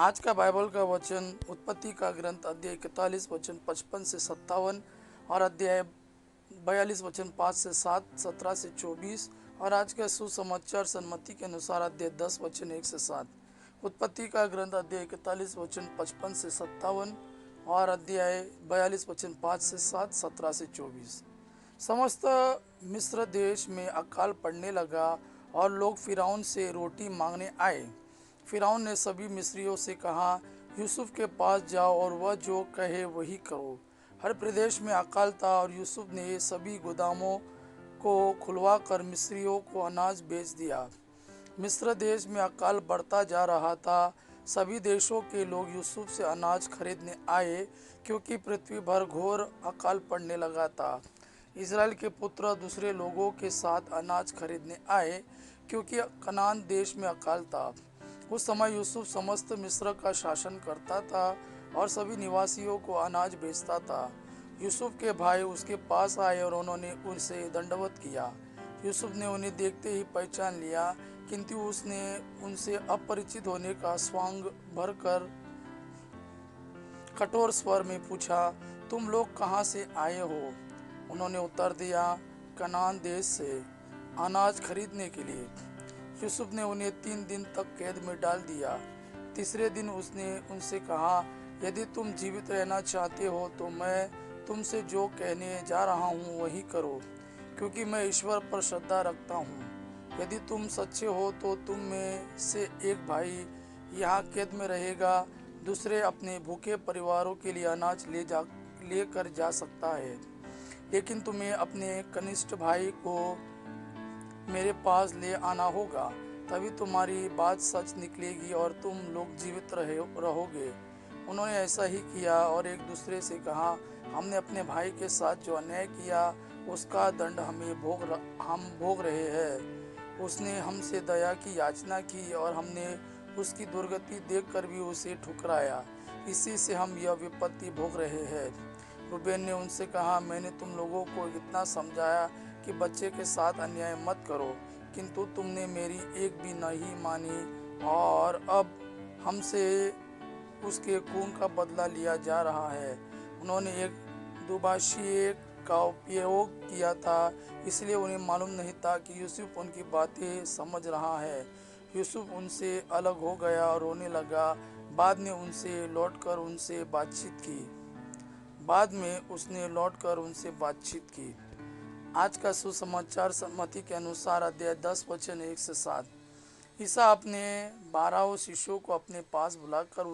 आज का बाइबल का वचन उत्पत्ति का ग्रंथ अध्याय 41 वचन 55 से 57 और अध्याय 42 वचन 5 से 7, 17 से 24 और आज का सुसमाचार सन्मति के अनुसार अध्याय 10 वचन 1 से 7। उत्पत्ति का ग्रंथ अध्याय 41 वचन 55 से 57 और अध्याय 42 वचन 5 से 7, 17 से 24। समस्त मिस्र देश में अकाल पड़ने लगा और लोग फिरौन से रोटी मांगने आए। फिरौन ने सभी मिस्रियों से कहा, यूसुफ के पास जाओ और वह जो कहे वही करो। हर प्रदेश में अकाल था और यूसुफ ने सभी गोदामों को खुलवा कर मिस्रियों को अनाज बेच दिया। मिस्र देश में अकाल बढ़ता जा रहा था। सभी देशों के लोग यूसुफ से अनाज खरीदने आए क्योंकि पृथ्वी भर घोर अकाल पड़ने लगा था। इज़राइल के पुत्र दूसरे लोगों के साथ अनाज खरीदने आए क्योंकि कनान देश में अकाल था। उस समय यूसुफ समस्त मिस्र का शासन करता था और सभी निवासियों को अनाज बेचता था। यूसुफ के भाई उसके पास आए और उन्होंने उनसे दंडवत किया। यूसुफ ने उन्हें देखते ही पहचान लिया, किंतु उसने उनसे अपरिचित होने का स्वांग भरकर कठोर स्वर में पूछा, तुम लोग कहाँ से आए हो? उन्होंने उत्तर दिया, कनान देश से अनाज खरीदने के लिए। यूसुफ ने उन्हें 3 दिन तक कैद में डाल दिया। तीसरे दिन उसने उनसे कहा, यदि तुम जीवित रहना चाहते हो तो मैं तुमसे जो कहने जा रहा हूँ वही करो, क्योंकि मैं ईश्वर पर श्रद्धा रखता हूँ। यदि तुम सच्चे हो तो तुम में से एक भाई यहाँ कैद में रहेगा, दूसरे अपने भूखे परिवारों के लिए अनाज लेकर जा सकता है, लेकिन तुम्हें अपने कनिष्ठ भाई को मेरे पास ले आना होगा, तभी तुम्हारी बात सच निकलेगी और तुम लोग जीवित रहोगे। उन्होंने ऐसा ही किया और एक दूसरे से कहा, हमने अपने भाई के साथ जो अन्याय किया उसका दंड हम भोग रहे हैं। उसने हमसे दया की याचना की और हमने उसकी दुर्गति देखकर भी उसे ठुकराया, इसी से हम यह विपत्ति भोग रहे हैं। रूबेन ने उनसे कहा, मैंने तुम लोगों को इतना समझाया कि बच्चे के साथ अन्याय मत करो, किंतु तुमने मेरी एक भी नहीं मानी और अब हमसे उसके खून का बदला लिया जा रहा है। उन्होंने एक दुभाषी का उपयोग किया था, इसलिए उन्हें मालूम नहीं था कि यूसुफ उनकी बातें समझ रहा है। यूसुफ उनसे अलग हो गया और रोने लगा। बाद में उसने लौटकर उनसे बातचीत की। आज का सुसमाचार सम्मति के अनुसार अध्याय 10 वचन 1 से 7। ईसा अपने 12 शिष्यों को अपने पास बुलाकर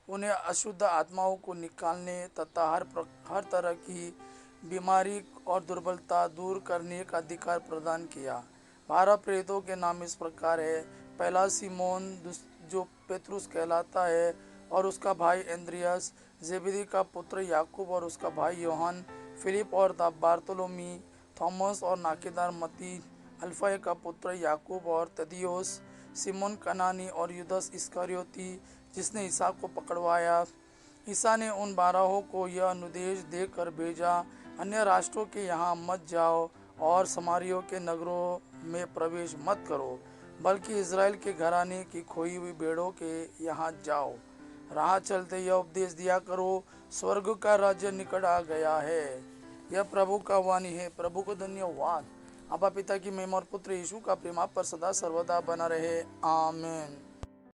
उन्हें अशुद्ध आत्माओं को निकालने तथा हर तरह की बीमारी और दुर्बलता दूर करने का अधिकार प्रदान किया। 12 प्रेरितों के नाम इस प्रकार है। पहला सिमोन, जो पेतरुस कहलाता है, और उसका भाई एंद्रियास, जेबेदी का पुत्र याकूब और उसका भाई योहन, फिलिप और बारतोलोमी, थॉमस और नाकेदार मती, अल्फाई का पुत्र याकूब और तदियोस, सिमोन कनानी और युदस इस्करियोती जिसने ईसा को पकड़वाया। ईसा ने उन 12 को यह अनुदेश देकर भेजा, अन्य राष्ट्रों के यहाँ मत जाओ और समारियों के नगरों में प्रवेश मत करो, बल्कि इज़राइल के घराने की खोई हुई भेड़ों के यहाँ जाओ। राह चलते यह उपदेश दिया करो, स्वर्ग का राज्य निकट आ गया है। यह प्रभु का वाणी है। प्रभु को धन्यवाद। आपा पिता की महिमा और पुत्र यीशु का प्रेम आप पर सदा सर्वदा बना रहे। आमीन।